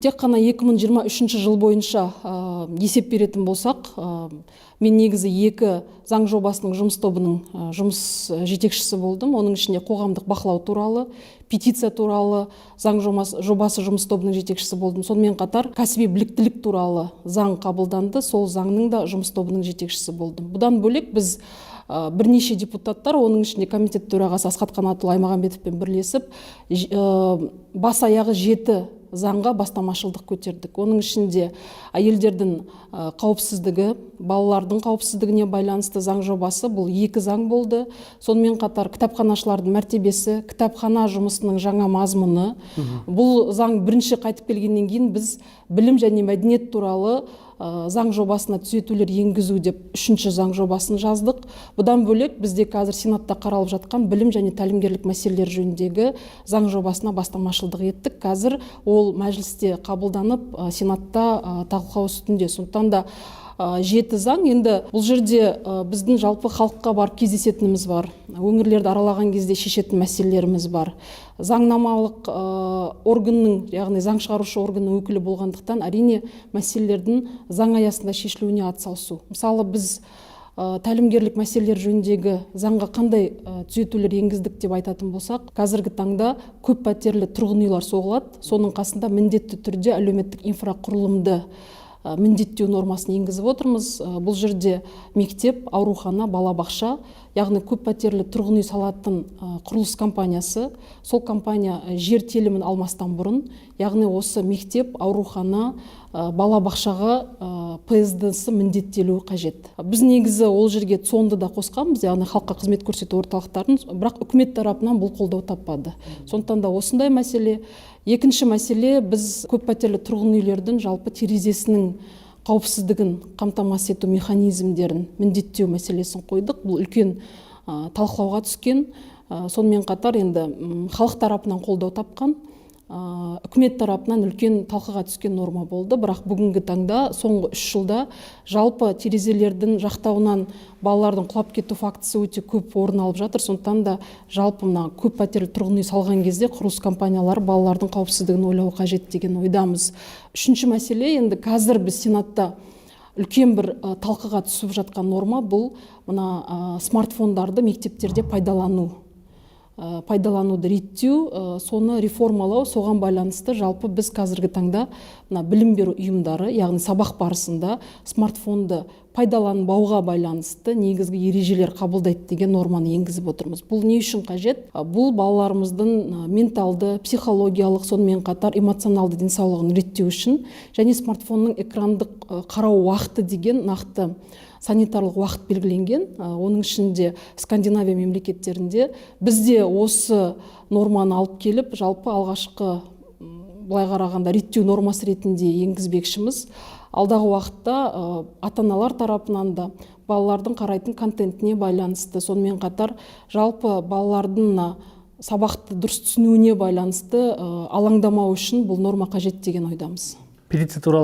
Тек қана 2023 жыл бойынша есеп беретін болсақ, мен негізі екі заң жобасының жұмыс тобының жұмыс жетекшісі болдым. Оның ішінде қоғамдық бақылау туралы, петиция туралы заң жобасы жұмыс тобының жетекшісі болдым. Сонымен қатар кәсіби біліктілік туралы заң қабылданды, сол заңның да жұмыс тобының жетекшісі болдым. Бұдан бөлек біз бірнеше депутаттар, оның ішінде комитет төрағасы Асхат Қанатұлы Аймағамбетовпен бірлесіп, бас аяғы 7 заңға бастамашылдық көтердік. Оның ішінде әйелдердің қауіпсіздігі, балалардың қауіпсіздігіне байланысты заң жобасы, бұл 2 заң болды. Сонымен қатар кітапханашылардың мәртебесі, кітапхана жұмысының жаңа мазмұны. Бұл заң бірінші қайтып келгеннен кейін біз білім және мәдениет туралы заң жобасына түзетулер енгізу деп 3-ші заң жобасын жаздық. Бұдан бөлек бізде қазір Сенатта қаралып жатқан білім және тәлімгерлік мәселелер жөніндегі заң жобасына бастамашылдық еттік. Қазір ол мәжілісте қабылданып, Сенатта талқылау үстінде. Сондықтан да 7 заң. Енді бұл жерде біздің жалпы халыққа барып кездесетініміз бар. Өңірлерді аралаған кезде шешетін мәселелеріміз бар. Заңнамалық органның, яғни заң шығарушы органның өкілі болғандықтан, әрине мәселелердің заң аясында шешілуіне атсалысу. Мысалы, біз тәлімгерлік мәселелер жөніндегі заңға қандай түзетулер енгіздік деп айтатын болсақ, қазіргі таңда көп пәтерлі тұрғын үйлер соғылады. Соның қасында міндетті түрде әлеуметтік инфрақұрылымды міндеттеу нормасын енгізіп отырмыз. Бұл жерде мектеп, аурухана, балабақша, яғни көп пәтерлі тұрғын үй салатын құрылыс компаниясы, сол компания жер телімін алмастан бұрын, яғни осы мектеп, аурухана, балабақшаға ПСД-сы міндеттелуі қажет. Біз негізі ол жерге ЦОН-ды да қосқанбыз, яғни халыққа қызмет көрсету орталықтарын, бірақ үкімет тарапынан бұл қолдау таппады. Сондықтан да осындай мәселе. Екінші мәселе, біз көп пәтерлі тұрғын үйлердің жалпы терезесінің қауіпсіздігін қамтамасыз ету механизмдерін міндеттеу мәселесін қойдық. Бұл үлкен талқылауға түскен. Сонымен қатар енді халық тарапынан қолдау тапқан, үкімет тарапынан үлкен талқыға түскен норма болды. Бірақ бүгінгі таңда соңғы 3 жылда жалпы терезелердің жақтауынан балалардың құлап кету фактісі өте көп орын алып жатыр. Сондықтан да жалпы көп пәтерлі тұрғын үй салған кезде құрылыс компаниялары балалардың қауіпсіздігін ойлауы қажет деген ойдамыз. 3-ші мәселе, енді қазір біз Сенатта үлкен бір талқыға түсіп жатқан норма, бұл смартфондарды мектептерде пайдалануды реттеу, соны реформалау, соған байланысты жалпы біз қазіргі таңда білім беру ұйымдары, яғни сабақ барысында смартфонды пайдаланбауға байланысты негізгі ережелер қабылдайды деген норманы енгізіп отырмыз. Бұл не үшін қажет? Бұл балаларымыздың менталды, психологиялық, сонымен қатар эмоционалды денсаулығын реттеу үшін, және смартфонның экрандық қарау уақыты деген нақты санитарлық уақыт белгіленген. Оның ішінде Скандинавия мемлекеттерінде бізде осы норманы алып келіп, жалпы алғашқы былай қарағанда реттеу нормасы ретінде енгізбекшіміз. Алдағы уақытта ата-аналар тарапынан да балалардың қарайтын контентіне байланысты, сонымен қатар жалпы балалардың сабақты дұрыс түсінуіне байланысты алаңдамау үшін бұл норма қажет деген ойдамыз. Петиция туралы